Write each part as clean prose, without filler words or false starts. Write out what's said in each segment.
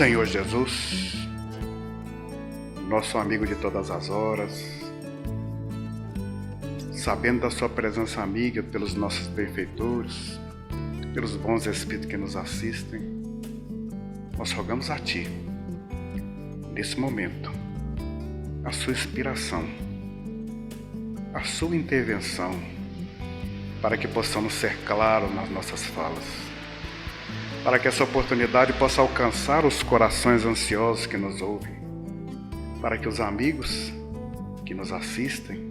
Senhor Jesus, nosso amigo de todas as horas, sabendo da sua presença amiga pelos nossos benfeitores, pelos bons espíritos que nos assistem, nós rogamos a Ti, nesse momento, a sua inspiração, a sua intervenção, para que possamos ser claros nas nossas falas, para que essa oportunidade possa alcançar os corações ansiosos que nos ouvem, para que os amigos que nos assistem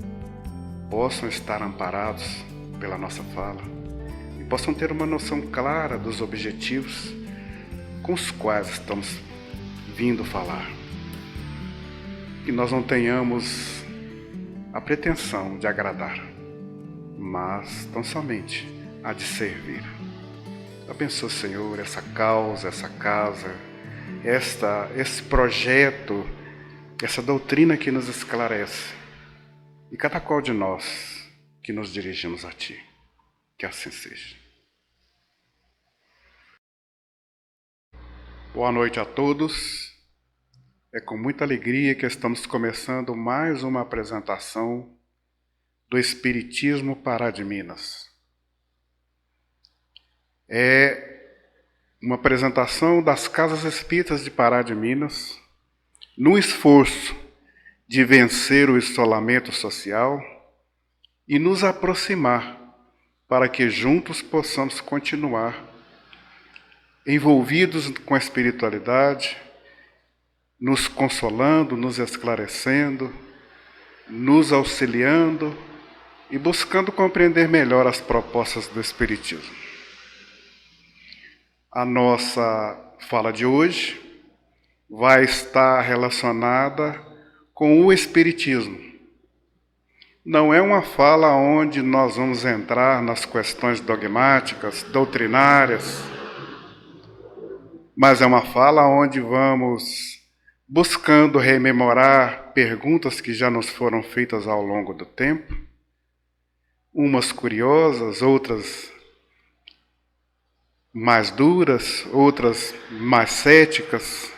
possam estar amparados pela nossa fala e possam ter uma noção clara dos objetivos com os quais estamos vindo falar. Que nós não tenhamos a pretensão de agradar, mas tão somente a de servir. Abençoa, Senhor, essa causa, essa casa, esse projeto, essa doutrina que nos esclarece, e cada qual de nós que nos dirigimos a Ti. Que assim seja. Boa noite a todos. É com muita alegria que estamos começando mais uma apresentação do Espiritismo Pará de Minas. É uma apresentação das Casas Espíritas de Pará de Minas, no esforço de vencer o isolamento social e nos aproximar para que juntos possamos continuar envolvidos com a espiritualidade, nos consolando, nos esclarecendo, nos auxiliando e buscando compreender melhor as propostas do Espiritismo. A nossa fala de hoje vai estar relacionada com o Espiritismo. Não é uma fala onde nós vamos entrar nas questões dogmáticas, doutrinárias, mas é uma fala onde vamos buscando rememorar perguntas que já nos foram feitas ao longo do tempo, umas curiosas, outras mais duras, outras mais céticas.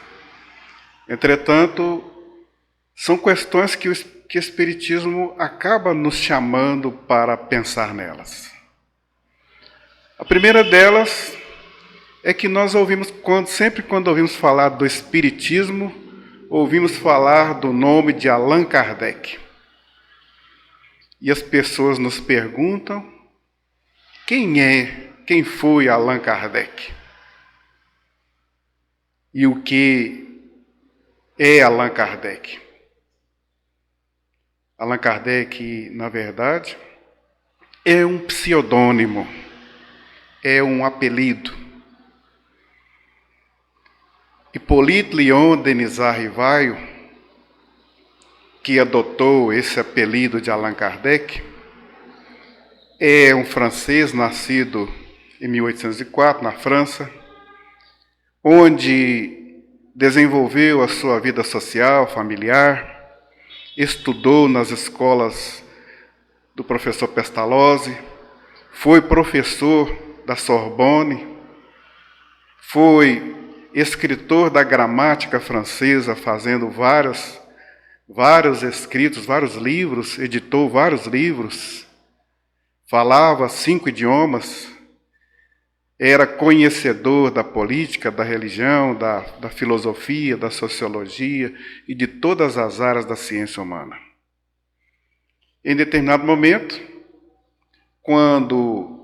Entretanto, são questões que o Espiritismo acaba nos chamando para pensar nelas. A primeira delas é que nós ouvimos, sempre quando ouvimos falar do Espiritismo, ouvimos falar do nome de Allan Kardec. E as pessoas nos perguntam, quem foi Allan Kardec? E o que é Allan Kardec? Allan Kardec, na verdade, é um pseudônimo, é um apelido. Hippolyte Léon Denisard Rivaio, que adotou esse apelido de Allan Kardec, é um francês nascido em 1804, na França, onde desenvolveu a sua vida social, familiar, estudou nas escolas do professor Pestalozzi, foi professor da Sorbonne, foi escritor da gramática francesa, fazendo vários escritos, vários livros, editou vários livros, falava 5 idiomas, era conhecedor da política, da religião, da filosofia, da sociologia e de todas as áreas da ciência humana. Em determinado momento, quando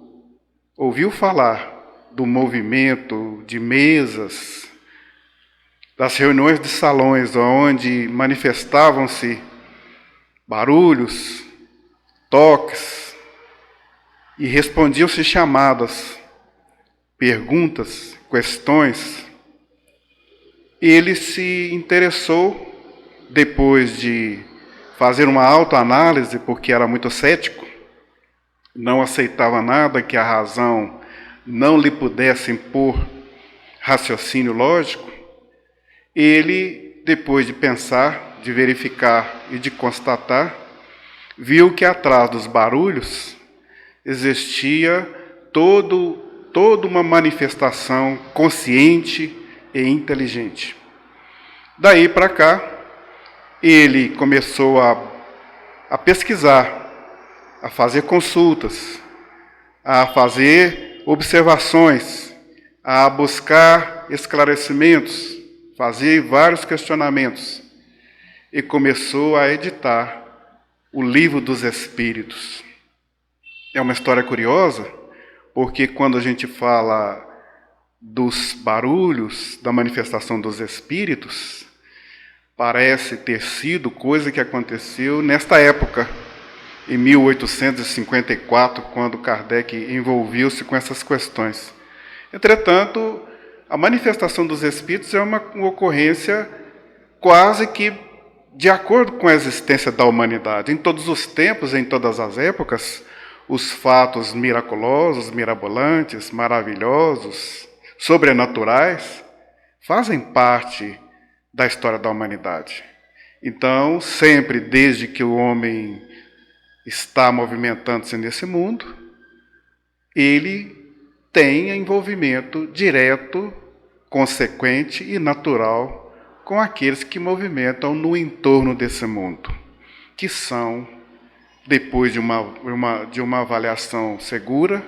ouviu falar do movimento de mesas, das reuniões de salões, onde manifestavam-se barulhos, toques, e respondiam-se chamadas, perguntas, questões, ele se interessou, depois de fazer uma autoanálise, porque era muito cético, não aceitava nada que a razão não lhe pudesse impor raciocínio lógico, ele, depois de pensar, de verificar e de constatar, viu que atrás dos barulhos existia toda uma manifestação consciente, e inteligente. Daí para cá, ele começou a pesquisar, a fazer consultas, a fazer observações, a buscar esclarecimentos, fazer vários questionamentos e começou a editar o Livro dos Espíritos. É uma história curiosa, porque quando a gente fala dos barulhos da manifestação dos espíritos, parece ter sido coisa que aconteceu nesta época, em 1854, quando Kardec envolveu-se com essas questões. Entretanto, a manifestação dos espíritos é uma ocorrência quase que de acordo com a existência da humanidade. Em todos os tempos, em todas as épocas, os fatos miraculosos, mirabolantes, maravilhosos, sobrenaturais, fazem parte da história da humanidade. Então, sempre desde que o homem está movimentando-se nesse mundo, ele tem envolvimento direto, consequente e natural com aqueles que movimentam no entorno desse mundo, que são, depois de uma avaliação segura,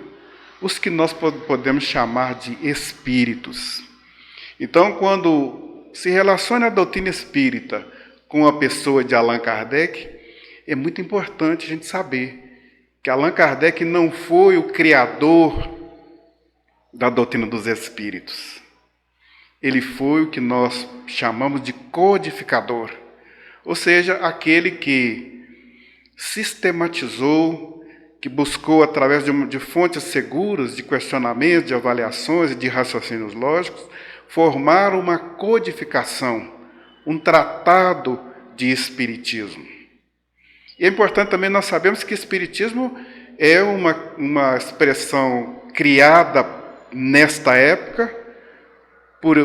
os que nós podemos chamar de espíritos. Então, quando se relaciona a doutrina espírita com a pessoa de Allan Kardec, é muito importante a gente saber que Allan Kardec não foi o criador da doutrina dos espíritos. Ele foi o que nós chamamos de codificador, ou seja, aquele que sistematizou, que buscou, através de fontes seguras, de questionamentos, de avaliações e de raciocínios lógicos, formar uma codificação, um tratado de espiritismo. E é importante também nós sabemos que espiritismo é uma expressão criada nesta época por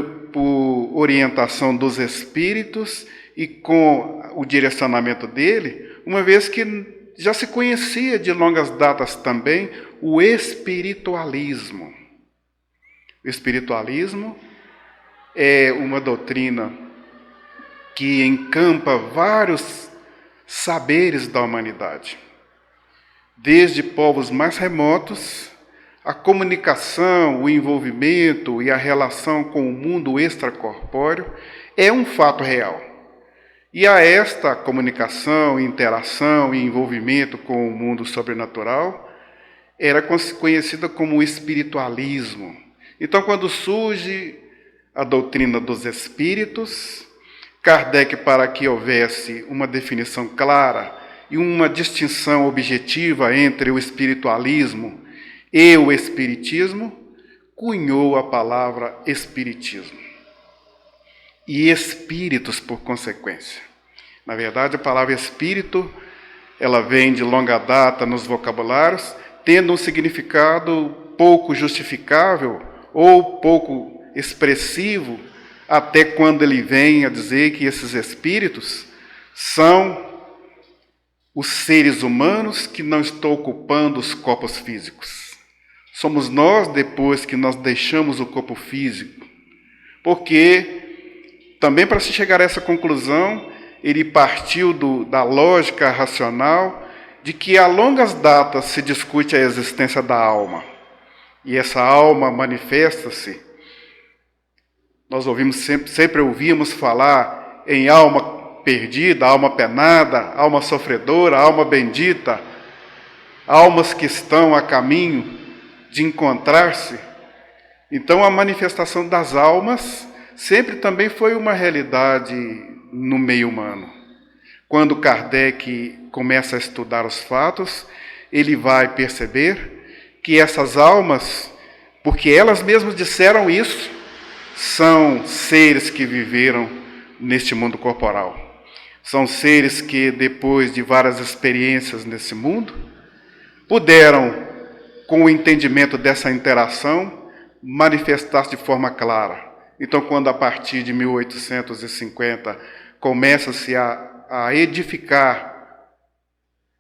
orientação dos espíritos e com o direcionamento dele, uma vez que já se conhecia de longas datas também o espiritualismo. O espiritualismo é uma doutrina que encampa vários saberes da humanidade. Desde povos mais remotos, a comunicação, o envolvimento e a relação com o mundo extracorpóreo é um fato real. E a esta comunicação, interação e envolvimento com o mundo sobrenatural era conhecida como espiritualismo. Então, quando surge a doutrina dos espíritos, Kardec, para que houvesse uma definição clara e uma distinção objetiva entre o espiritualismo e o espiritismo, cunhou a palavra espiritismo. E espíritos, por consequência. Na verdade, a palavra espírito, ela vem de longa data nos vocabulários, tendo um significado pouco justificável ou pouco expressivo, até quando ele vem a dizer que esses espíritos são os seres humanos que não estão ocupando os corpos físicos. Somos nós, depois que nós deixamos o corpo físico. Porque, também para se chegar a essa conclusão, ele partiu da lógica racional de que a longas datas se discute a existência da alma. E essa alma manifesta-se. Nós sempre ouvimos falar em alma perdida, alma penada, alma sofredora, alma bendita, almas que estão a caminho de encontrar-se. Então, a manifestação das almas sempre também foi uma realidade no meio humano. Quando Kardec começa a estudar os fatos, ele vai perceber que essas almas, porque elas mesmas disseram isso, são seres que viveram neste mundo corporal. São seres que, depois de várias experiências nesse mundo, puderam, com o entendimento dessa interação, manifestar-se de forma clara. Então, quando a partir de 1850 começa-se a edificar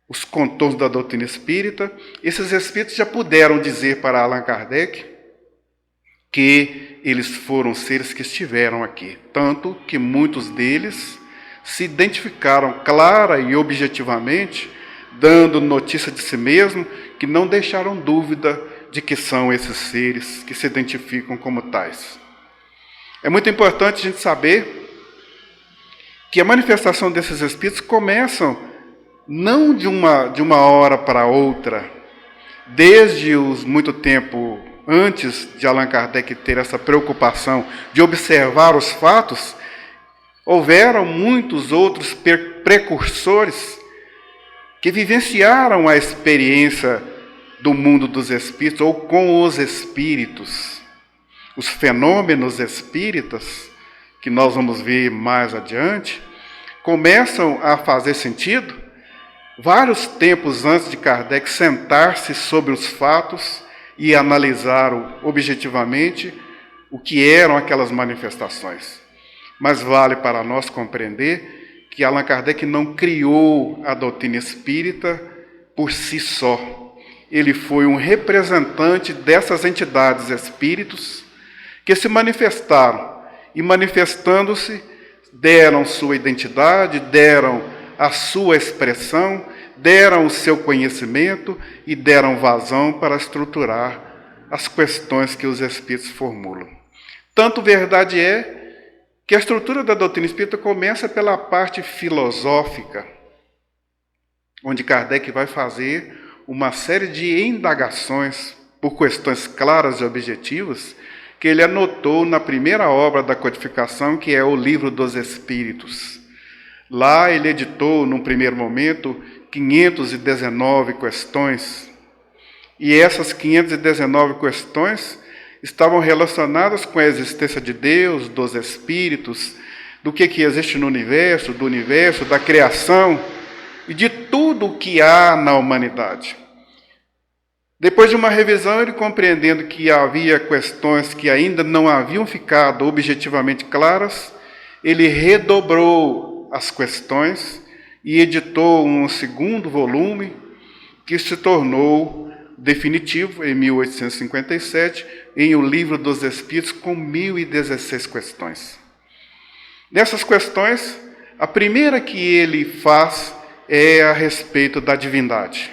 os contornos da doutrina espírita, esses espíritos já puderam dizer para Allan Kardec que eles foram seres que estiveram aqui. Tanto que muitos deles se identificaram clara e objetivamente, dando notícia de si mesmo, que não deixaram dúvida de que são esses seres que se identificam como tais. É muito importante a gente saber que a manifestação desses espíritos começam não de uma hora para outra, desde os muito tempo antes de Allan Kardec ter essa preocupação de observar os fatos, houveram muitos outros precursores que vivenciaram a experiência do mundo dos espíritos ou com os espíritos. Os fenômenos espíritas, que nós vamos ver mais adiante, começam a fazer sentido vários tempos antes de Kardec sentar-se sobre os fatos e analisar objetivamente o que eram aquelas manifestações. Mas vale para nós compreender que Allan Kardec não criou a doutrina espírita por si só. Ele foi um representante dessas entidades espíritos que se manifestaram e, manifestando-se, deram sua identidade, deram a sua expressão, deram o seu conhecimento e deram vazão para estruturar as questões que os espíritos formulam. Tanto verdade é que a estrutura da doutrina espírita começa pela parte filosófica, onde Kardec vai fazer uma série de indagações por questões claras e objetivas que ele anotou na primeira obra da codificação, que é o Livro dos Espíritos. Lá ele editou, num primeiro momento, 519 questões, e essas 519 questões estavam relacionadas com a existência de Deus, dos espíritos, do que existe no universo, do universo, da criação e de tudo o que há na humanidade. Depois de uma revisão, ele compreendendo que havia questões que ainda não haviam ficado objetivamente claras, ele redobrou as questões e editou um segundo volume que se tornou definitivo, em 1857, em O Livro dos Espíritos, com 1016 questões. Dessas questões, a primeira que ele faz é a respeito da divindade.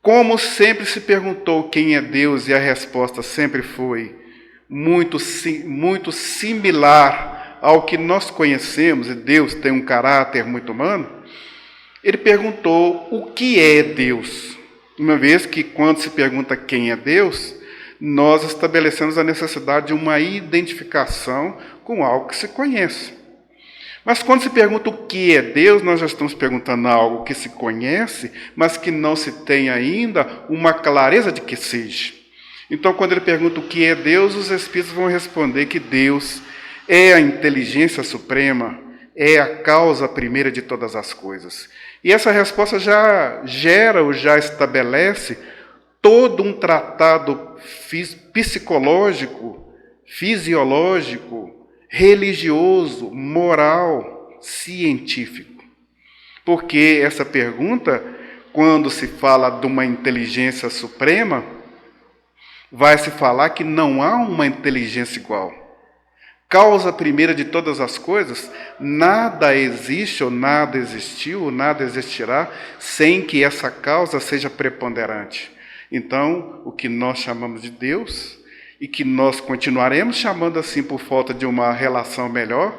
Como sempre se perguntou quem é Deus, e a resposta sempre foi muito similar ao que nós conhecemos, e Deus tem um caráter muito humano, ele perguntou o que é Deus. Uma vez que, quando se pergunta quem é Deus, nós estabelecemos a necessidade de uma identificação com algo que se conhece. Mas quando se pergunta o que é Deus, nós já estamos perguntando algo que se conhece, mas que não se tem ainda uma clareza de que seja. Então, quando ele pergunta o que é Deus, os espíritos vão responder que Deus é a inteligência suprema, é a causa primeira de todas as coisas. E essa resposta já gera ou já estabelece todo um tratado psicológico, fisiológico, religioso, moral, científico. Porque essa pergunta, quando se fala de uma inteligência suprema, vai se falar que não há uma inteligência igual. Causa primeira de todas as coisas, nada existe, ou nada existiu, ou nada existirá, sem que essa causa seja preponderante. Então, o que nós chamamos de Deus, e que nós continuaremos chamando assim por falta de uma relação melhor,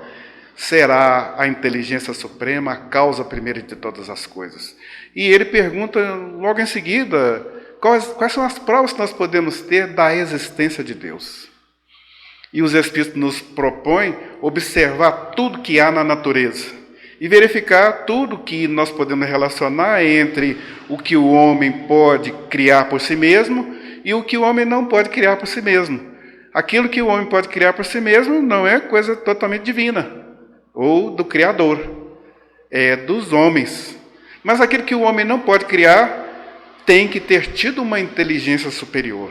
será a inteligência suprema, a causa primeira de todas as coisas. E ele pergunta logo em seguida, quais são as provas que nós podemos ter da existência de Deus? E os Espíritos nos propõem observar tudo que há na natureza e verificar tudo que nós podemos relacionar entre o que o homem pode criar por si mesmo e o que o homem não pode criar por si mesmo. Aquilo que o homem pode criar por si mesmo não é coisa totalmente divina ou do Criador, é dos homens. Mas aquilo que o homem não pode criar tem que ter tido uma inteligência superior.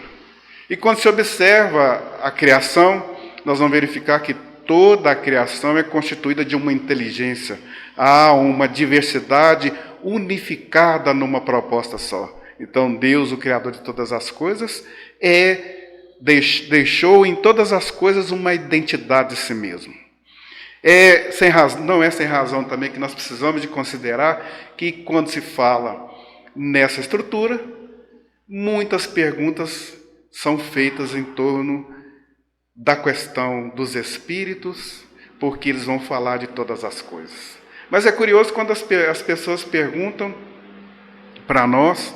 E quando se observa a criação, nós vamos verificar que toda a criação é constituída de uma inteligência. Há uma diversidade unificada numa proposta só. Então, Deus, o Criador de todas as coisas, é deixou em todas as coisas uma identidade de si mesmo. Não é sem razão também que nós precisamos de considerar que quando se fala nessa estrutura, muitas perguntas são feitas em torno da questão dos espíritos, porque eles vão falar de todas as coisas. Mas é curioso quando as pessoas perguntam para nós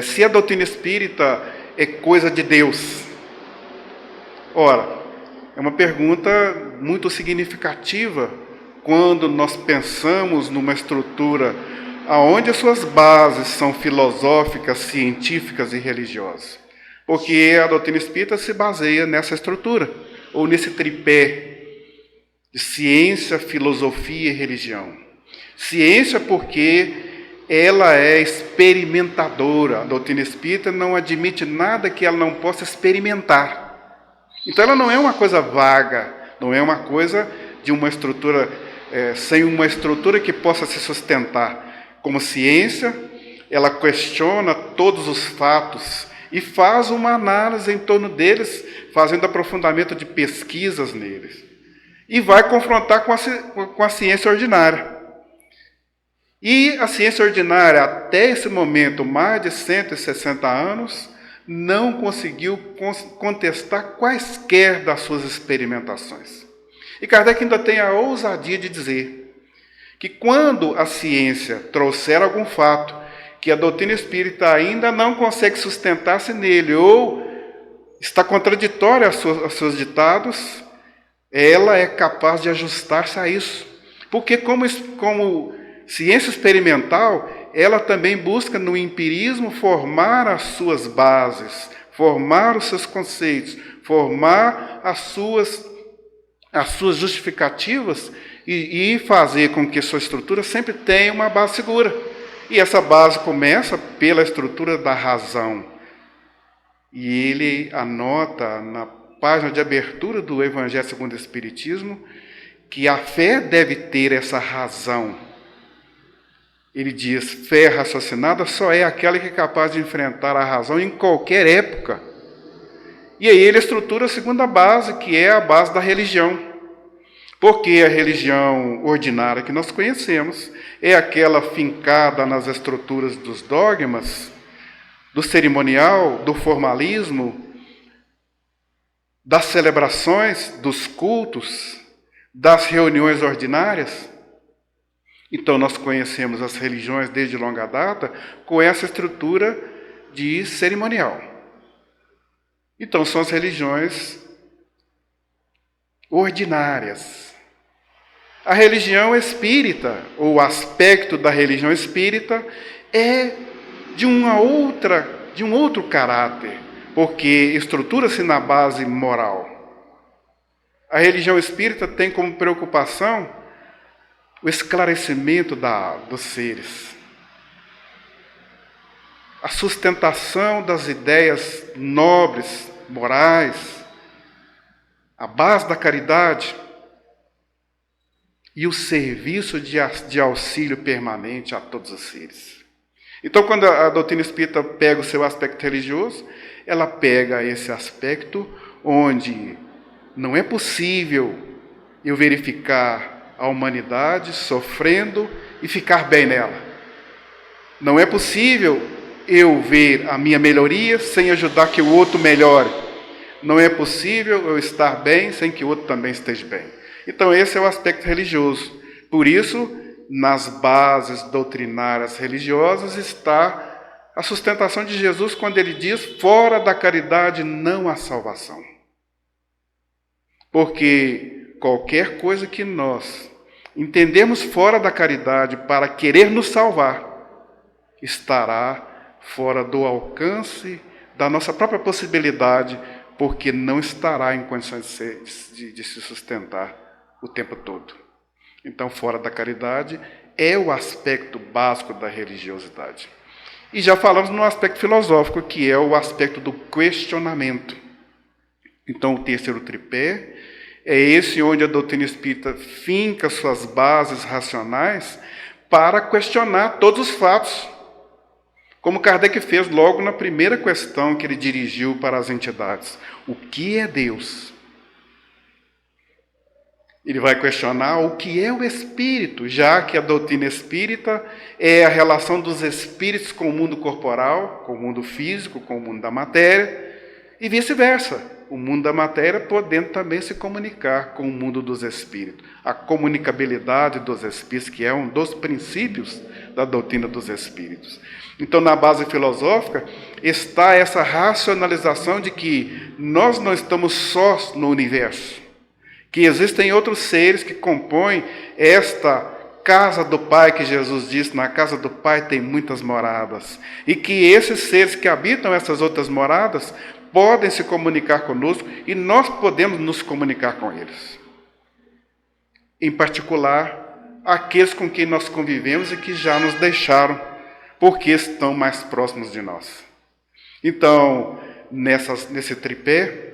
se a doutrina espírita é coisa de Deus. Ora, é uma pergunta muito significativa quando nós pensamos numa estrutura onde as suas bases são filosóficas, científicas e religiosas. Porque a doutrina espírita se baseia nessa estrutura, ou nesse tripé de ciência, filosofia e religião. Ciência porque ela é experimentadora. A doutrina espírita não admite nada que ela não possa experimentar. Então ela não é uma coisa vaga, não é uma coisa de uma estrutura, sem uma estrutura que possa se sustentar. Como ciência, ela questiona todos os fatos e faz uma análise em torno deles, fazendo aprofundamento de pesquisas neles. E vai confrontar com a ciência ordinária. E a ciência ordinária, até esse momento, mais de 160 anos, não conseguiu contestar quaisquer das suas experimentações. E Kardec ainda tem a ousadia de dizer que quando a ciência trouxer algum fato que a doutrina espírita ainda não consegue sustentar-se nele, ou está contraditório aos seus ditados, ela é capaz de ajustar-se a isso. Porque como ciência experimental, ela também busca no empirismo formar as suas bases, formar os seus conceitos, formar as suas justificativas e fazer com que sua estrutura sempre tenha uma base segura. E essa base começa pela estrutura da razão. E ele anota na página de abertura do Evangelho segundo o Espiritismo que a fé deve ter essa razão. Ele diz, fé raciocinada só é aquela que é capaz de enfrentar a razão em qualquer época. E aí ele estrutura a segunda base, que é a base da religião. Porque a religião ordinária que nós conhecemos é aquela fincada nas estruturas dos dogmas, do cerimonial, do formalismo, das celebrações, dos cultos, das reuniões ordinárias. Então, nós conhecemos as religiões desde longa data com essa estrutura de cerimonial. Então, são as religiões ordinárias. A religião espírita, ou o aspecto da religião espírita, é de um outro caráter, porque estrutura-se na base moral. A religião espírita tem como preocupação o esclarecimento dos seres, a sustentação das ideias nobres, morais, a base da caridade e o serviço de auxílio permanente a todos os seres. Então, quando a doutrina espírita pega o seu aspecto religioso, ela pega esse aspecto onde não é possível eu verificar a humanidade sofrendo e ficar bem nela. Não é possível eu ver a minha melhoria sem ajudar que o outro melhore. Não é possível eu estar bem sem que o outro também esteja bem. Então esse é o aspecto religioso. Por isso, nas bases doutrinárias religiosas está a sustentação de Jesus quando ele diz, fora da caridade não há salvação. Porque qualquer coisa que nós entendemos fora da caridade para querer nos salvar, estará fora do alcance da nossa própria possibilidade, porque não estará em condições de se sustentar o tempo todo. Então, fora da caridade é o aspecto básico da religiosidade. E já falamos no aspecto filosófico, que é o aspecto do questionamento. Então, o terceiro tripé é esse onde a doutrina espírita finca suas bases racionais para questionar todos os fatos. Como Kardec fez logo na primeira questão que ele dirigiu para as entidades. O que é Deus? Ele vai questionar o que é o espírito, já que a doutrina espírita é a relação dos espíritos com o mundo corporal, com o mundo físico, com o mundo da matéria, e vice-versa. O mundo da matéria podendo também se comunicar com o mundo dos espíritos. A comunicabilidade dos espíritos, que é um dos princípios da doutrina dos espíritos. Então, na base filosófica, está essa racionalização de que nós não estamos sós no universo, que existem outros seres que compõem esta casa do Pai, que Jesus disse, na casa do Pai tem muitas moradas, e que esses seres que habitam essas outras moradas podem se comunicar conosco e nós podemos nos comunicar com eles. Em particular, aqueles com quem nós convivemos e que já nos deixaram, porque estão mais próximos de nós. Então, nesse tripé,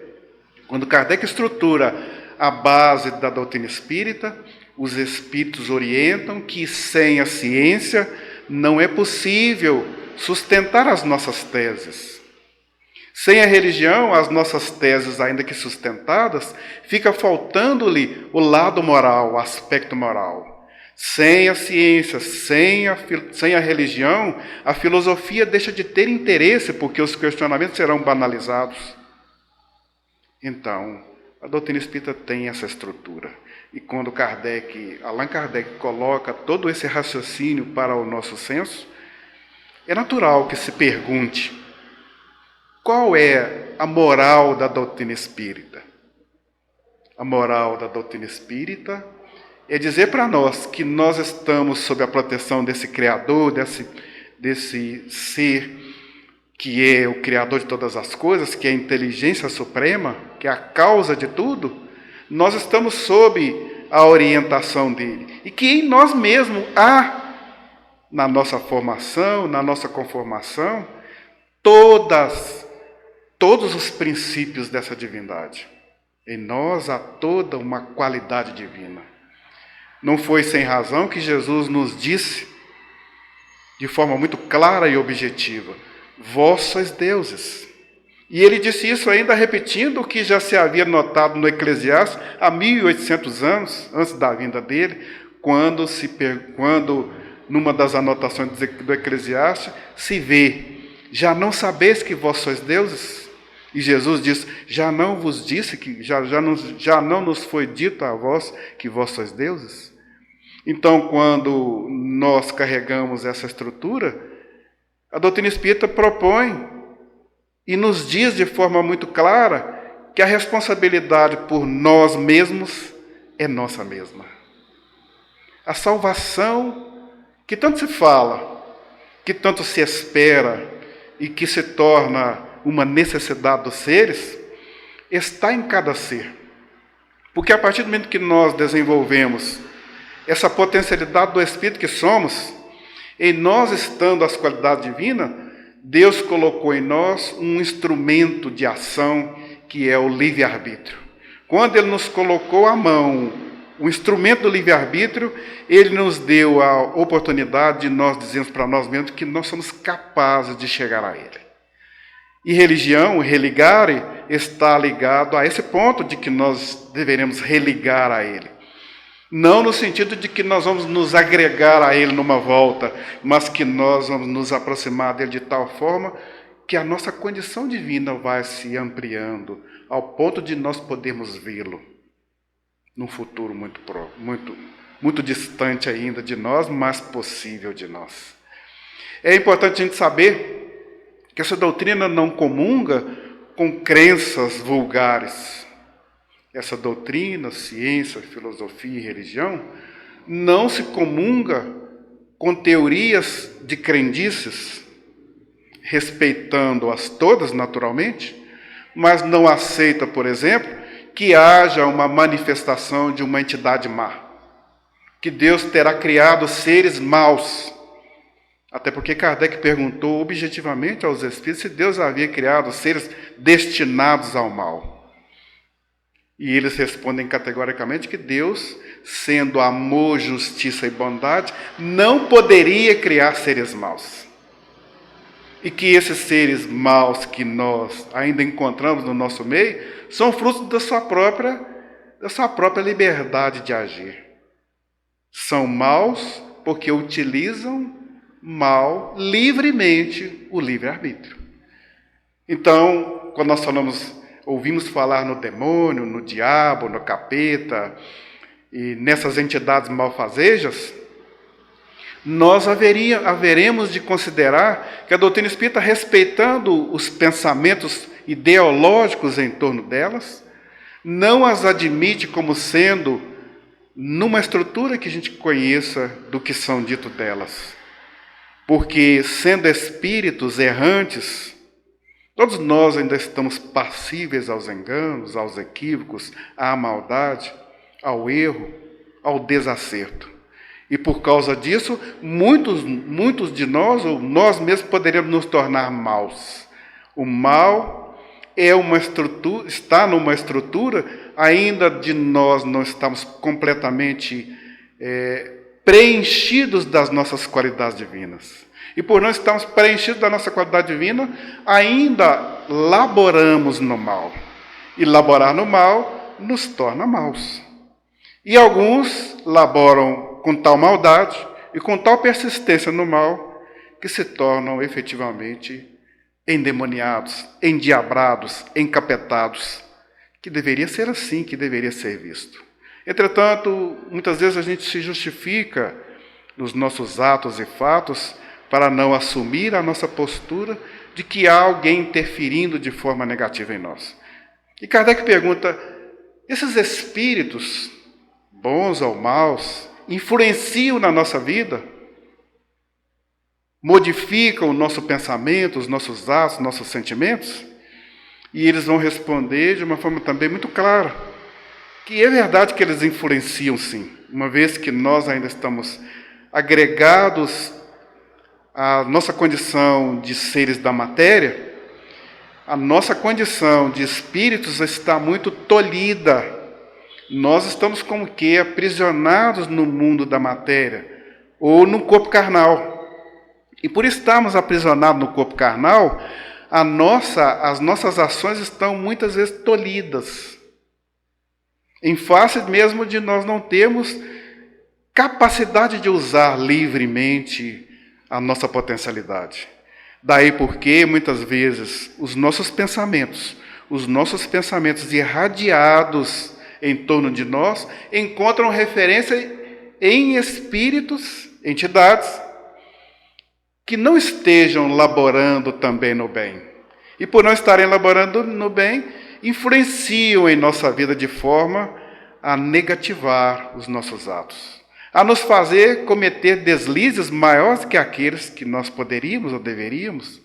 quando Kardec estrutura a base da doutrina espírita, os espíritos orientam que sem a ciência não é possível sustentar as nossas teses. Sem a religião, as nossas teses, ainda que sustentadas, fica faltando-lhe o lado moral, o aspecto moral. Sem a ciência, sem a religião, a filosofia deixa de ter interesse, porque os questionamentos serão banalizados. Então, a doutrina espírita tem essa estrutura. E quando Allan Kardec coloca todo esse raciocínio para o nosso senso, é natural que se pergunte: qual é a moral da doutrina espírita? A moral da doutrina espírita é dizer para nós que nós estamos sob a proteção desse Criador, desse ser que é o Criador de todas as coisas, que é a inteligência suprema, que é a causa de tudo. Nós estamos sob a orientação dele. E que em nós mesmos há, na nossa formação, na nossa conformação, todos os princípios dessa divindade. Em nós há toda uma qualidade divina. Não foi sem razão que Jesus nos disse, de forma muito clara e objetiva: vós sois deuses. E ele disse isso ainda repetindo o que já se havia notado no Eclesiastes há 1800 anos, antes da vinda dele, quando numa das anotações do Eclesiastes, se vê: já não sabeis que vós sois deuses? E Jesus diz: já não vos disse, já não nos foi dito a vós que vós sois deuses? Então, quando nós carregamos essa estrutura, a doutrina espírita propõe e nos diz de forma muito clara que a responsabilidade por nós mesmos é nossa mesma. A salvação, que tanto se fala, que tanto se espera e que se torna uma necessidade dos seres, está em cada ser. Porque a partir do momento que nós desenvolvemos essa potencialidade do Espírito que somos, em nós estando as qualidades divinas, Deus colocou em nós um instrumento de ação que é o livre-arbítrio. Quando Ele nos colocou à mão o instrumento do livre-arbítrio, Ele nos deu a oportunidade de nós dizermos para nós mesmos que nós somos capazes de chegar a Ele. E religião, religare, está ligado a esse ponto de que nós deveremos religar a Ele. Não no sentido de que nós vamos nos agregar a Ele numa volta, mas que nós vamos nos aproximar dEle de tal forma que a nossa condição divina vai se ampliando, ao ponto de nós podermos vê-lo num futuro muito distante ainda de nós, mas possível de nós. É importante a gente saber que essa doutrina não comunga com crenças vulgares. Essa doutrina, ciência, filosofia e religião não se comunga com teorias de crendices, respeitando-as todas naturalmente, mas não aceita, por exemplo, que haja uma manifestação de uma entidade má, que Deus terá criado seres maus. Até porque Kardec perguntou objetivamente aos espíritos se Deus havia criado seres destinados ao mal. E eles respondem categoricamente que Deus, sendo amor, justiça e bondade, não poderia criar seres maus. e que esses seres maus que nós ainda encontramos no nosso meio são frutos da sua própria liberdade de agir. São maus porque utilizam mal livremente o livre-arbítrio. Então, quando nós ouvimos falar no demônio, no diabo, no capeta e nessas entidades malfazejas, nós haveremos de considerar que a doutrina espírita, respeitando os pensamentos ideológicos em torno delas, não as admite como sendo numa estrutura que a gente conheça do que são dito delas. Porque, sendo espíritos errantes, todos nós ainda estamos passíveis aos enganos, aos equívocos, à maldade, ao erro, ao desacerto. E por causa disso, muitos de nós, ou nós mesmos, poderíamos nos tornar maus. O mal está numa estrutura, ainda de nós não estamos completamente preenchidos das nossas qualidades divinas. E por não estarmos preenchidos da nossa qualidade divina, ainda laboramos no mal. E laborar no mal nos torna maus. E alguns laboram com tal maldade e com tal persistência no mal, que se tornam efetivamente endemoniados, endiabrados, encapetados, que deveria ser assim, que deveria ser visto. Entretanto, muitas vezes a gente se justifica nos nossos atos e fatos para não assumir a nossa postura de que há alguém interferindo de forma negativa em nós. E Kardec pergunta, esses espíritos, bons ou maus, influenciam na nossa vida? Modificam o nosso pensamento, os nossos atos, nossos sentimentos? E eles vão responder de uma forma também muito clara, que é verdade que eles influenciam sim, uma vez que nós ainda estamos agregados à nossa condição de seres da matéria, a nossa condição de espíritos está muito tolhida. Nós estamos como que aprisionados no mundo da matéria, ou no corpo carnal. E por estarmos aprisionados no corpo carnal, as nossas ações estão muitas vezes tolhidas, em face mesmo de nós não termos capacidade de usar livremente a nossa potencialidade. Daí porque, muitas vezes, os nossos pensamentos irradiados em torno de nós, encontram referência em espíritos, entidades, que não estejam laborando também no bem. E por não estarem laborando no bem, influenciam em nossa vida de forma a negativar os nossos atos, a nos fazer cometer deslizes maiores que aqueles que nós poderíamos ou deveríamos,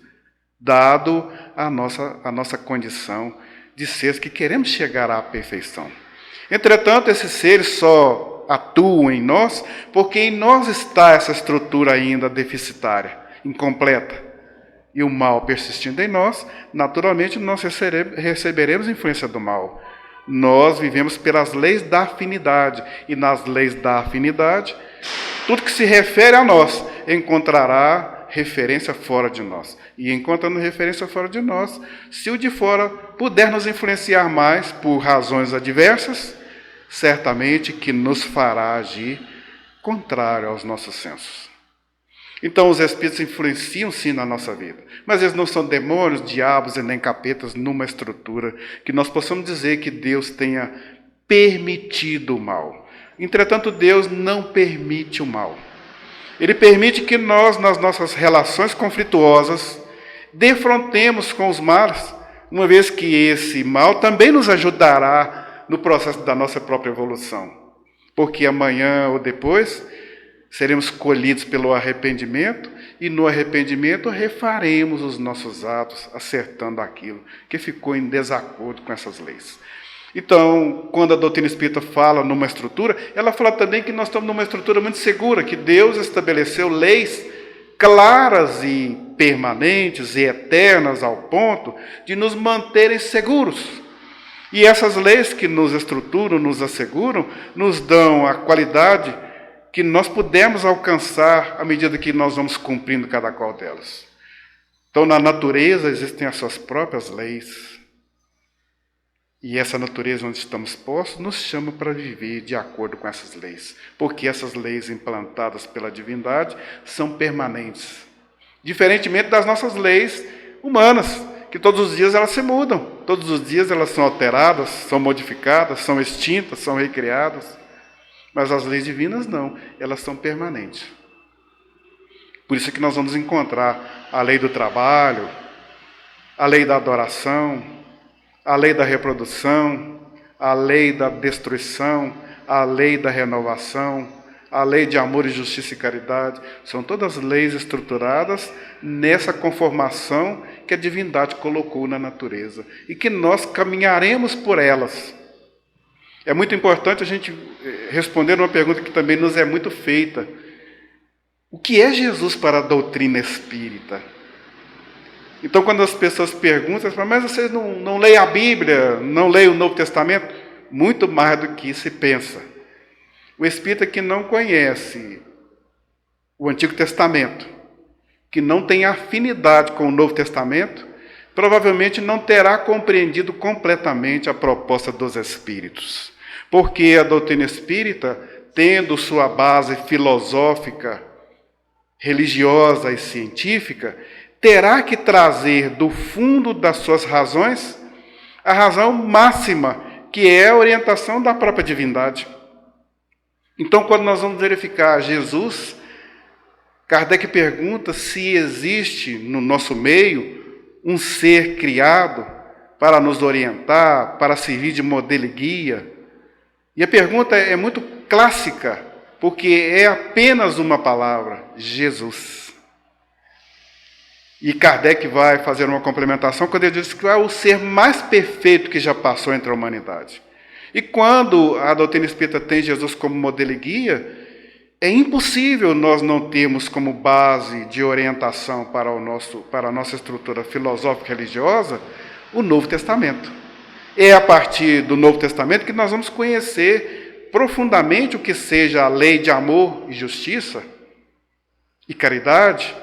dado a nossa condição de seres que queremos chegar à perfeição. Entretanto, esses seres só atuam em nós porque em nós está essa estrutura ainda deficitária, incompleta. E o mal persistindo em nós, naturalmente nós receberemos influência do mal. Nós vivemos pelas leis da afinidade, e nas leis da afinidade, tudo que se refere a nós encontrará referência fora de nós. E encontrando referência fora de nós, se o de fora puder nos influenciar mais por razões adversas, certamente que nos fará agir contrário aos nossos sensos. Então os espíritos influenciam sim na nossa vida, mas eles não são demônios, diabos e nem capetas numa estrutura que nós possamos dizer que Deus tenha permitido o mal. Entretanto, Deus não permite o mal. Ele permite que nós, nas nossas relações conflituosas, defrontemos com os males, uma vez que esse mal também nos ajudará no processo da nossa própria evolução. Porque amanhã ou depois seremos colhidos pelo arrependimento, e no arrependimento refaremos os nossos atos, acertando aquilo que ficou em desacordo com essas leis. Então, quando a doutrina espírita fala numa estrutura, ela fala também que nós estamos numa estrutura muito segura, que Deus estabeleceu leis claras e permanentes e eternas ao ponto de nos manterem seguros. E essas leis que nos estruturam, nos asseguram, nos dão a qualidade que nós pudermos alcançar à medida que nós vamos cumprindo cada qual delas. Então, na natureza existem as suas próprias leis. E essa natureza onde estamos postos nos chama para viver de acordo com essas leis. Porque essas leis implantadas pela divindade são permanentes. Diferentemente das nossas leis humanas, que todos os dias elas se mudam. Todos os dias elas são alteradas, são modificadas, são extintas, são recriadas. Mas as leis divinas não, elas são permanentes. Por isso que nós vamos encontrar a lei do trabalho, a lei da adoração, a lei da reprodução, a lei da destruição, a lei da renovação, a lei de amor e justiça e caridade. São todas leis estruturadas nessa conformação que a divindade colocou na natureza e que nós caminharemos por elas. É muito importante a gente responder uma pergunta que também nos é muito feita. O que é Jesus para a doutrina espírita? Então, quando as pessoas perguntam, elas falam, mas vocês não leem a Bíblia, não leem o Novo Testamento? Muito mais do que se pensa. O espírita que não conhece o Antigo Testamento, que não tem afinidade com o Novo Testamento, provavelmente não terá compreendido completamente a proposta dos Espíritos. Porque a doutrina espírita, tendo sua base filosófica, religiosa e científica, terá que trazer do fundo das suas razões a razão máxima, que é a orientação da própria divindade. Então, quando nós vamos verificar Jesus, Kardec pergunta se existe no nosso meio um ser criado para nos orientar, para servir de modelo e guia. E a pergunta é muito clássica, porque é apenas uma palavra, Jesus. E Kardec vai fazer uma complementação quando ele diz que é o ser mais perfeito que já passou entre a humanidade. E quando a doutrina espírita tem Jesus como modelo e guia, é impossível nós não termos como base de orientação para a nossa estrutura filosófica e religiosa o Novo Testamento. É a partir do Novo Testamento que nós vamos conhecer profundamente o que seja a lei de amor e justiça e caridade,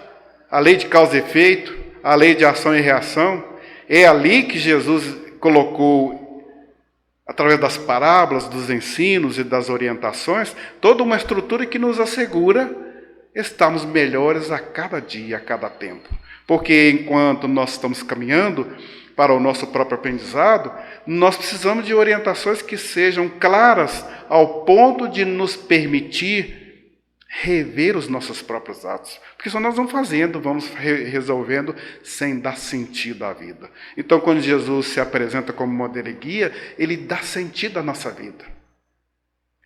a lei de causa e efeito, a lei de ação e reação. É ali que Jesus colocou, através das parábolas, dos ensinos e das orientações, toda uma estrutura que nos assegura estarmos melhores a cada dia, a cada tempo. Porque enquanto nós estamos caminhando para o nosso próprio aprendizado, nós precisamos de orientações que sejam claras ao ponto de nos permitir rever os nossos próprios atos. Porque só nós vamos fazendo, vamos resolvendo sem dar sentido à vida. Então, quando Jesus se apresenta como modelo e guia, ele dá sentido à nossa vida.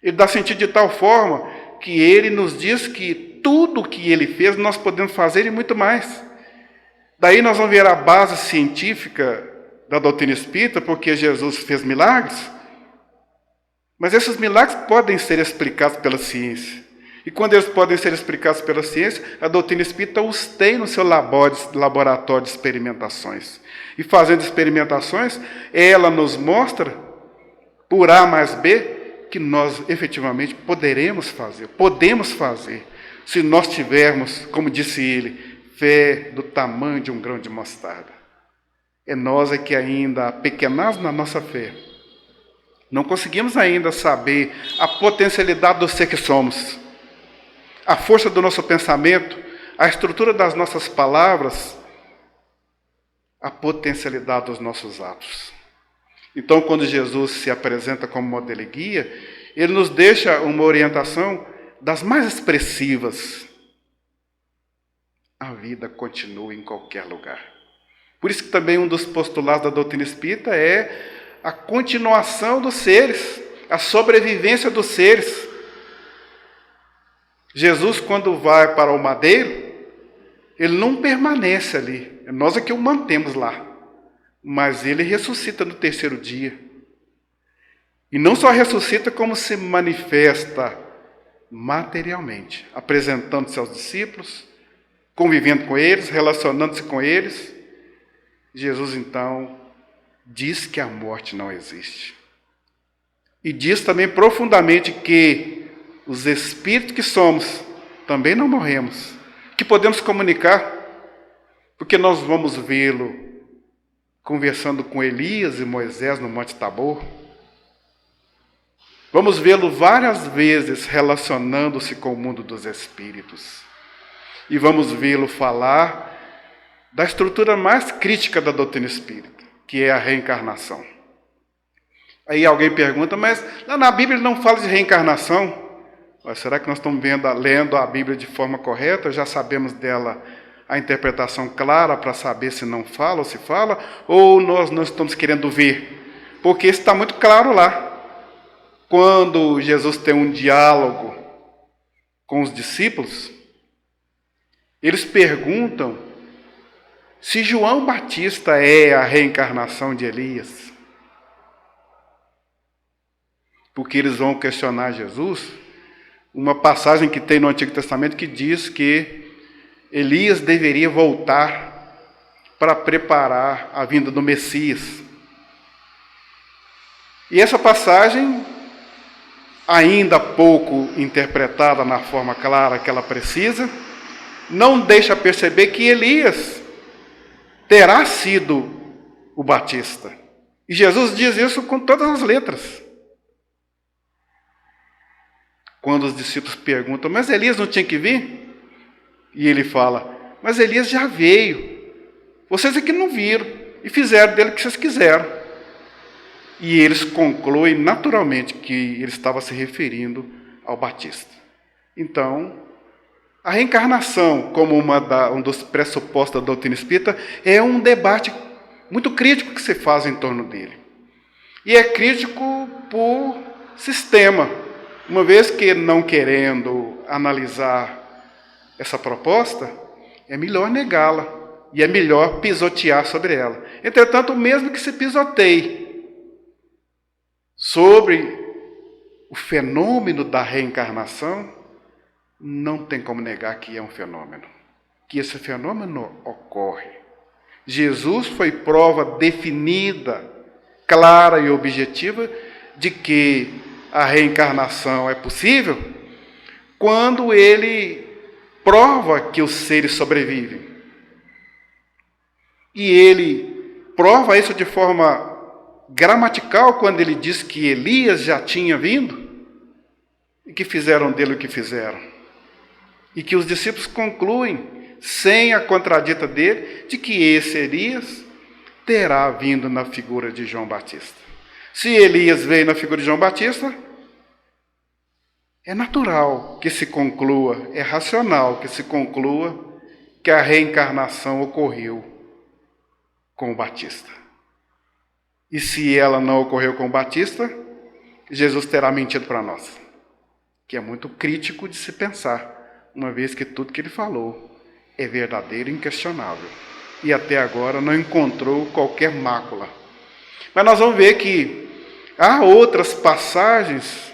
Ele dá sentido de tal forma que ele nos diz que tudo o que ele fez nós podemos fazer e muito mais. Daí nós vamos ver a base científica da doutrina espírita, porque Jesus fez milagres. Mas esses milagres podem ser explicados pela ciência. E quando eles podem ser explicados pela ciência, a doutrina espírita os tem no seu laboratório de experimentações. E fazendo experimentações, ela nos mostra, por A mais B, que nós efetivamente podemos fazer, se nós tivermos, como disse ele, fé do tamanho de um grão de mostarda. É nós que ainda, apequenados na nossa fé, não conseguimos ainda saber a potencialidade do ser que somos, a força do nosso pensamento, a estrutura das nossas palavras, a potencialidade dos nossos atos. Então, quando Jesus se apresenta como modelo e guia, ele nos deixa uma orientação das mais expressivas. A vida continua em qualquer lugar. Por isso que também um dos postulados da doutrina espírita é a continuação dos seres, a sobrevivência dos seres. Jesus, quando vai para o madeiro, ele não permanece ali. Nós é que o mantemos lá. Mas ele ressuscita no terceiro dia. E não só ressuscita, como se manifesta materialmente, apresentando-se aos discípulos, convivendo com eles, relacionando-se com eles. Jesus, então, diz que a morte não existe. E diz também profundamente que os espíritos que somos também não morremos, que podemos comunicar, Porque nós vamos vê-lo conversando com Elias e Moisés no Monte Tabor. Vamos vê-lo várias vezes relacionando-se com o mundo dos espíritos. E vamos vê-lo falar da estrutura mais crítica da doutrina espírita, que é a reencarnação. Aí alguém pergunta, mas lá na Bíblia ele não fala de reencarnação. Mas será que nós estamos lendo a Bíblia de forma correta? Já sabemos dela a interpretação clara para saber se não fala ou se fala? Ou nós não estamos querendo ver? Porque isso está muito claro lá. Quando Jesus tem um diálogo com os discípulos, eles perguntam se João Batista é a reencarnação de Elias. Porque eles vão questionar Jesus, uma passagem que tem no Antigo Testamento que diz que Elias deveria voltar para preparar a vinda do Messias. E essa passagem, ainda pouco interpretada na forma clara que ela precisa, não deixa perceber que Elias terá sido o Batista. E Jesus diz isso com todas as letras. Quando os discípulos perguntam, mas Elias não tinha que vir? E ele fala, mas Elias já veio. Vocês aqui não viram e fizeram dele o que vocês quiseram. E eles concluem naturalmente que ele estava se referindo ao Batista. Então, a reencarnação, como um dos pressupostos da doutrina espírita, é um debate muito crítico que se faz em torno dele. E é crítico por sistema, uma vez que, não querendo analisar essa proposta, é melhor negá-la e é melhor pisotear sobre ela. Entretanto, mesmo que se pisoteie sobre o fenômeno da reencarnação, não tem como negar que é um fenômeno, que esse fenômeno ocorre. Jesus foi prova definida, clara e objetiva de que a reencarnação é possível quando ele prova que os seres sobrevivem. E ele prova isso de forma gramatical quando ele diz que Elias já tinha vindo e que fizeram dele o que fizeram. E que os discípulos concluem, sem a contradita dele, de que esse Elias terá vindo na figura de João Batista. Se Elias veio na figura de João Batista, é natural que se conclua, é racional que se conclua que a reencarnação ocorreu com o Batista. E se ela não ocorreu com o Batista, Jesus terá mentido para nós. Que é muito crítico de se pensar, uma vez que tudo que ele falou é verdadeiro e inquestionável. E até agora não encontrou qualquer mácula. Mas nós vamos ver que há outras passagens,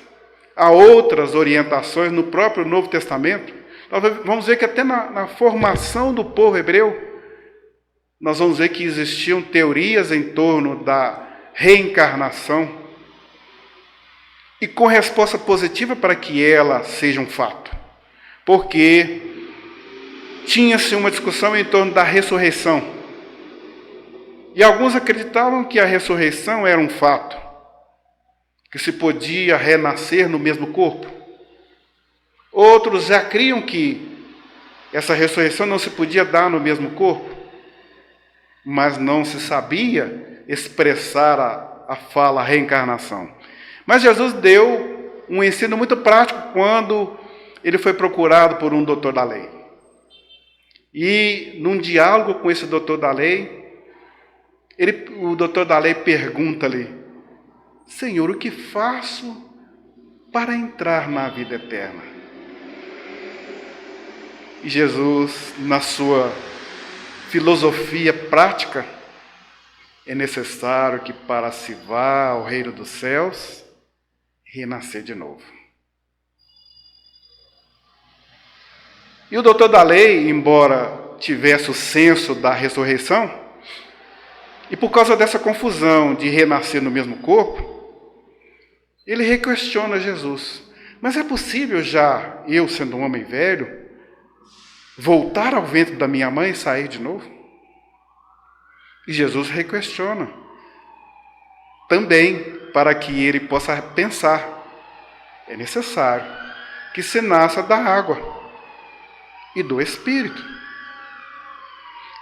há outras orientações no próprio Novo Testamento. Nós vamos ver que até na formação do povo hebreu, nós vamos ver que existiam teorias em torno da reencarnação e com resposta positiva para que ela seja um fato. Porque tinha-se uma discussão em torno da ressurreição. E alguns acreditavam que a ressurreição era um fato, que se podia renascer no mesmo corpo. Outros já criam que essa ressurreição não se podia dar no mesmo corpo, mas não se sabia expressar a fala reencarnação. Mas Jesus deu um ensino muito prático quando ele foi procurado por um doutor da lei. E num diálogo com esse doutor da lei, o doutor da lei pergunta-lhe: Senhor, o que faço para entrar na vida eterna? E Jesus, na sua filosofia prática, é necessário que para se vá ao reino dos céus, renascer de novo. E o doutor da lei, embora tivesse o senso da ressurreição, e por causa dessa confusão de renascer no mesmo corpo, ele requestiona Jesus. Mas é possível já, eu sendo um homem velho, voltar ao ventre da minha mãe e sair de novo? E Jesus requestiona também para que ele possa pensar. É necessário que se nasça da água e do Espírito.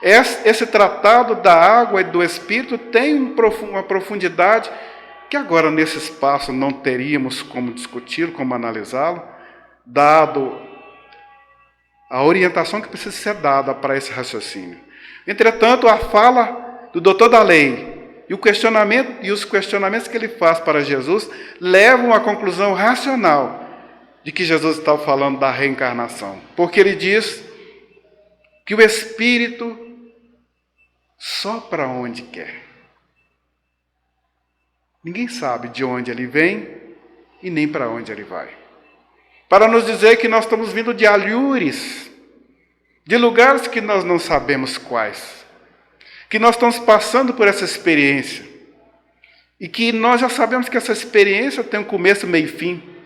Esse tratado da água e do Espírito tem uma profundidade que agora nesse espaço não teríamos como discutir, como analisá-lo, dado a orientação que precisa ser dada para esse raciocínio. Entretanto, a fala do doutor da lei e os questionamentos que ele faz para Jesus levam à conclusão racional de que Jesus estava falando da reencarnação. Porque ele diz que o Espírito sopra onde quer. Ninguém sabe de onde ele vem e nem para onde ele vai. Para nos dizer que nós estamos vindo de alhures, de lugares que nós não sabemos quais, que nós estamos passando por essa experiência e que nós já sabemos que essa experiência tem um começo, meio e fim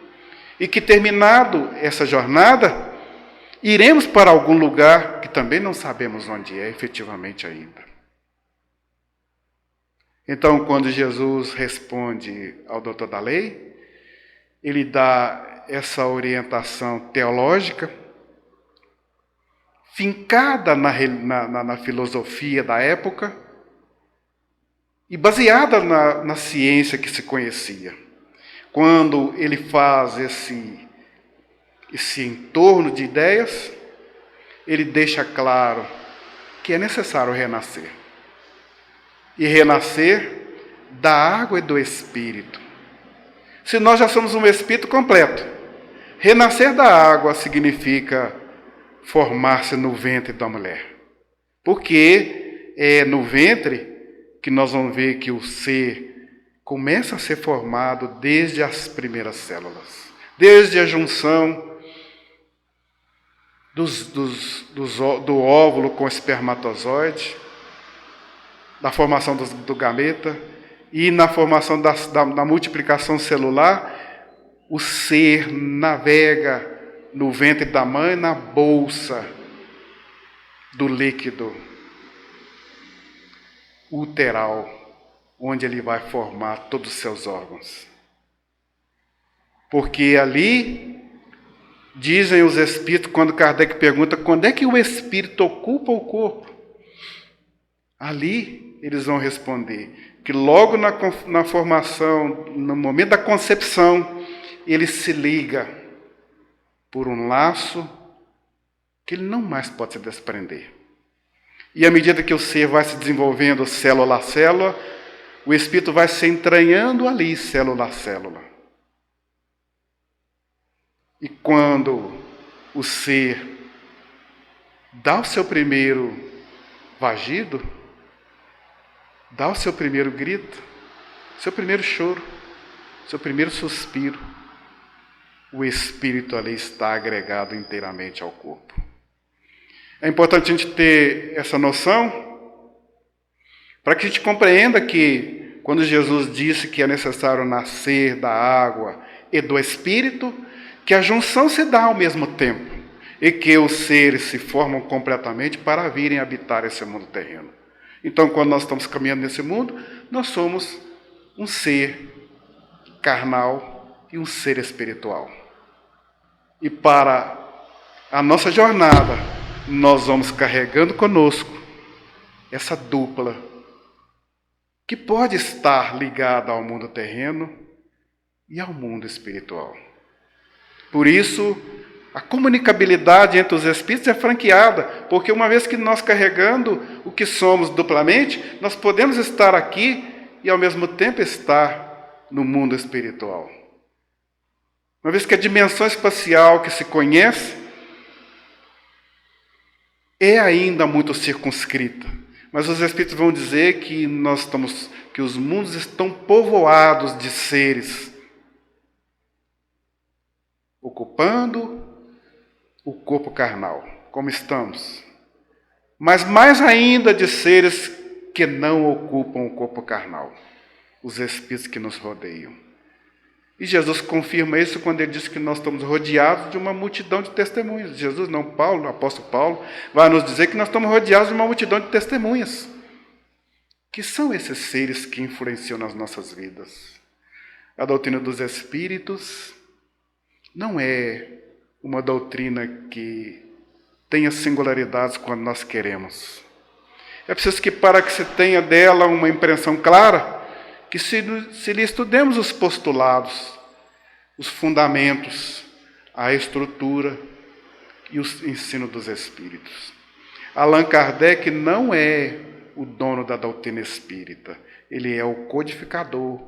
e que terminado essa jornada, iremos para algum lugar que também não sabemos onde é efetivamente ainda. Então, quando Jesus responde ao doutor da lei, ele dá essa orientação teológica, fincada na filosofia da época e baseada na ciência que se conhecia. Quando ele faz esse entorno de ideias, ele deixa claro que é necessário renascer. E renascer da água e do Espírito. Se nós já somos um Espírito completo, renascer da água significa formar-se no ventre da mulher. Porque é no ventre que nós vamos ver que o ser começa a ser formado desde as primeiras células. Desde a junção do óvulo com o espermatozoide, da formação do gameta e na formação da multiplicação celular, o ser navega no ventre da mãe, na bolsa do líquido uteral, onde ele vai formar todos os seus órgãos. Porque ali, dizem os espíritos, quando Kardec pergunta quando é que o espírito ocupa o corpo, ali eles vão responder que logo na formação, no momento da concepção, ele se liga por um laço que ele não mais pode se desprender. E à medida que o ser vai se desenvolvendo célula a célula, o espírito vai se entranhando ali, célula a célula. E quando o ser dá o seu primeiro vagido, dá o seu primeiro grito, seu primeiro choro, seu primeiro suspiro, o espírito ali está agregado inteiramente ao corpo. É importante a gente ter essa noção para que a gente compreenda que quando Jesus disse que é necessário nascer da água e do espírito, que a junção se dá ao mesmo tempo e que os seres se formam completamente para virem habitar esse mundo terreno. Então, quando nós estamos caminhando nesse mundo, nós somos um ser carnal e um ser espiritual. E para a nossa jornada, nós vamos carregando conosco essa dupla que pode estar ligada ao mundo terreno e ao mundo espiritual. Por isso, a comunicabilidade entre os espíritos é franqueada, porque uma vez que nós carregando o que somos duplamente, nós podemos estar aqui e ao mesmo tempo estar no mundo espiritual. Uma vez que a dimensão espacial que se conhece é ainda muito circunscrita, mas os espíritos vão dizer que que os mundos estão povoados de seres ocupando o corpo carnal, como estamos, mas mais ainda de seres que não ocupam o corpo carnal, os espíritos que nos rodeiam. E Jesus confirma isso quando ele diz que nós estamos rodeados de uma multidão de testemunhas. Jesus, não Paulo, o apóstolo Paulo, vai nos dizer que nós estamos rodeados de uma multidão de testemunhas. Que são esses seres que influenciam nas nossas vidas? A doutrina dos Espíritos não é uma doutrina que tenha singularidades quando nós queremos. É preciso que, para que se tenha dela uma impressão clara, que se lhe estudemos os postulados, os fundamentos, a estrutura e o ensino dos Espíritos. Allan Kardec não é o dono da doutrina espírita, ele é o codificador,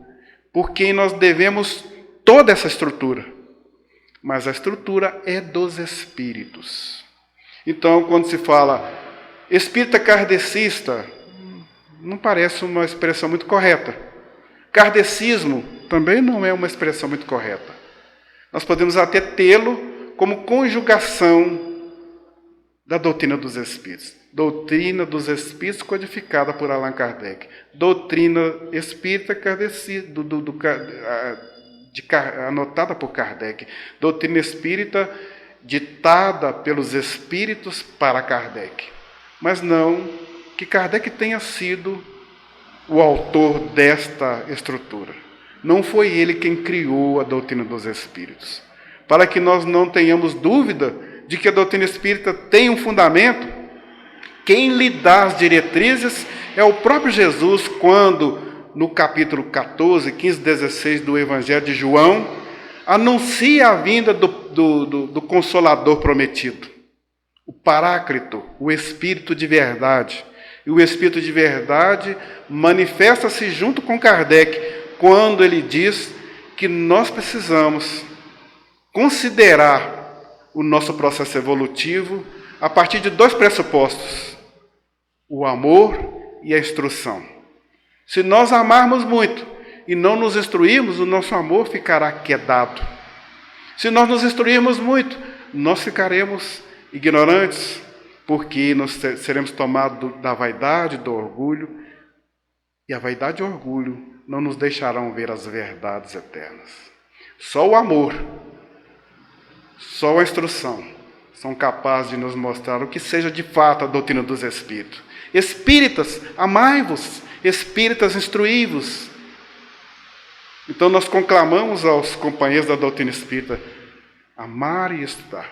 por quem nós devemos toda essa estrutura. Mas a estrutura é dos Espíritos. Então, quando se fala espírita kardecista, não parece uma expressão muito correta. Kardecismo também não é uma expressão muito correta. Nós podemos até tê-lo como conjugação da doutrina dos Espíritos. Doutrina dos Espíritos codificada por Allan Kardec. Doutrina espírita anotada por Kardec. Doutrina espírita ditada pelos Espíritos para Kardec. Mas não que Kardec tenha sido o autor desta estrutura. Não foi ele quem criou a doutrina dos Espíritos. Para que nós não tenhamos dúvida de que a doutrina espírita tem um fundamento, quem lhe dá as diretrizes é o próprio Jesus, quando, no capítulo 14, 15, 16 do Evangelho de João, anuncia a vinda do Consolador prometido, o Paráclito, o Espírito de verdade. E o Espírito de verdade manifesta-se junto com Kardec, quando ele diz que nós precisamos considerar o nosso processo evolutivo a partir de dois pressupostos: o amor e a instrução. Se nós amarmos muito e não nos instruirmos, o nosso amor ficará quedado. Se nós nos instruirmos muito, nós ficaremos ignorantes, porque nós seremos tomados da vaidade, do orgulho, e a vaidade e o orgulho não nos deixarão ver as verdades eternas. Só o amor, só a instrução são capazes de nos mostrar o que seja de fato a doutrina dos Espíritos. Espíritas, amai-vos. Espíritas, instruí-vos. Então nós conclamamos aos companheiros da doutrina espírita: amar e estudar.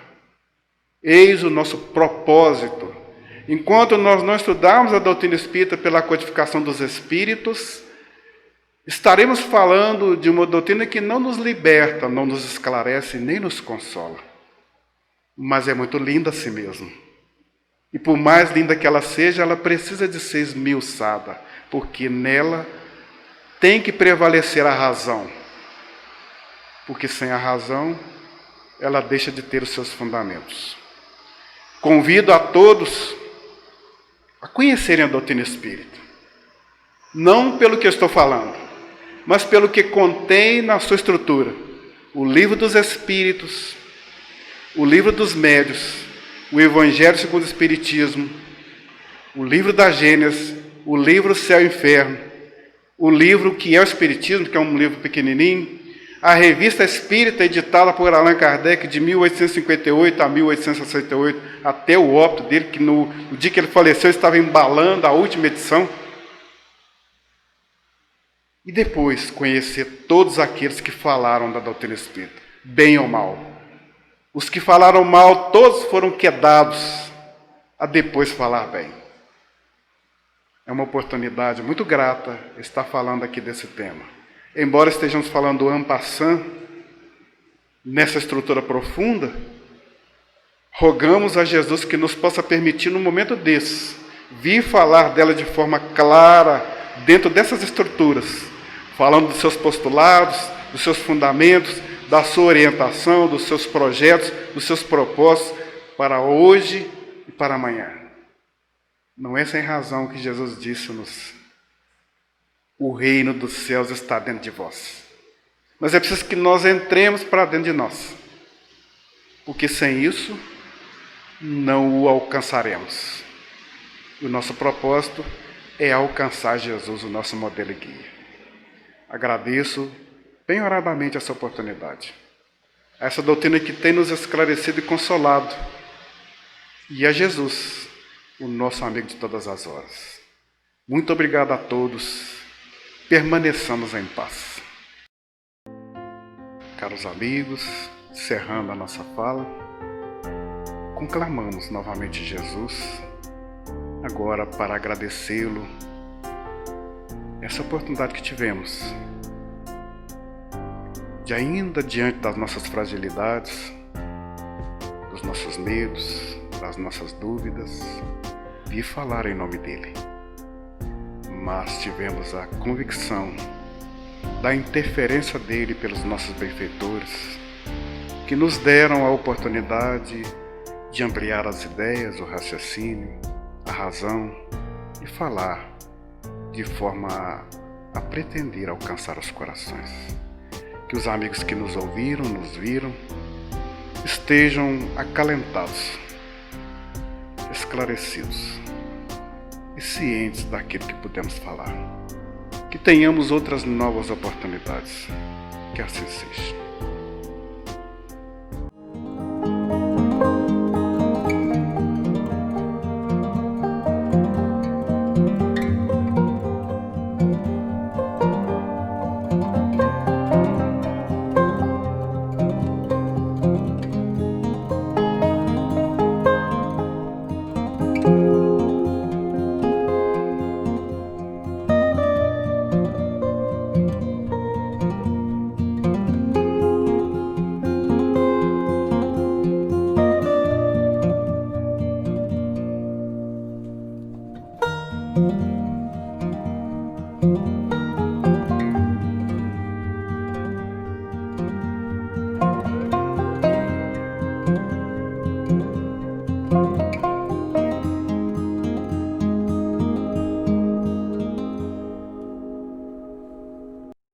Eis o nosso propósito. Enquanto nós não estudarmos a doutrina espírita pela codificação dos Espíritos, estaremos falando de uma doutrina que não nos liberta, não nos esclarece, nem nos consola. Mas é muito linda a si mesmo. E por mais linda que ela seja, ela precisa de ser esmiuçada, porque nela tem que prevalecer a razão. Porque sem a razão, ela deixa de ter os seus fundamentos. Convido a todos a conhecerem a doutrina espírita. Não pelo que eu estou falando, mas pelo que contém na sua estrutura. O Livro dos Espíritos, o Livro dos Médiuns, o Evangelho segundo o Espiritismo, o Livro da Gênesis, o livro Céu e Inferno, o livro que é o Espiritismo, que é um livro pequenininho, a Revista Espírita, editada por Allan Kardec de 1858 a 1868, até o óbito dele, que no dia que ele faleceu estava embalando a última edição. E depois conhecer todos aqueles que falaram da doutrina espírita, bem ou mal. Os que falaram mal, todos foram quedados a depois falar bem. É uma oportunidade muito grata estar falando aqui desse tema. Embora estejamos falando en passant, nessa estrutura profunda, rogamos a Jesus que nos possa permitir, num momento desses, vir falar dela de forma clara, dentro dessas estruturas, falando dos seus postulados, dos seus fundamentos, da sua orientação, dos seus projetos, dos seus propósitos, para hoje e para amanhã. Não é sem razão que Jesus disse-nos: o reino dos céus está dentro de vós. Mas é preciso que nós entremos para dentro de nós, porque sem isso não o alcançaremos. O nosso propósito é alcançar Jesus, o nosso modelo e guia. Agradeço bem oradamente essa oportunidade, essa doutrina que tem nos esclarecido e consolado, e a Jesus, o nosso amigo de todas as horas. Muito obrigado a todos. Permaneçamos em paz. Caros amigos, encerrando a nossa fala, conclamamos novamente Jesus, agora para agradecê-lo essa oportunidade que tivemos de, ainda diante das nossas fragilidades, dos nossos medos, das nossas dúvidas, vir falar em nome dele. Mas tivemos a convicção da interferência dele pelos nossos benfeitores, que nos deram a oportunidade de ampliar as ideias, o raciocínio, a razão e falar de forma a pretender alcançar os corações. Que os amigos que nos ouviram, nos viram, estejam acalentados, esclarecidos e cientes daquilo que podemos falar. Que tenhamos outras novas oportunidades. Que assim seja.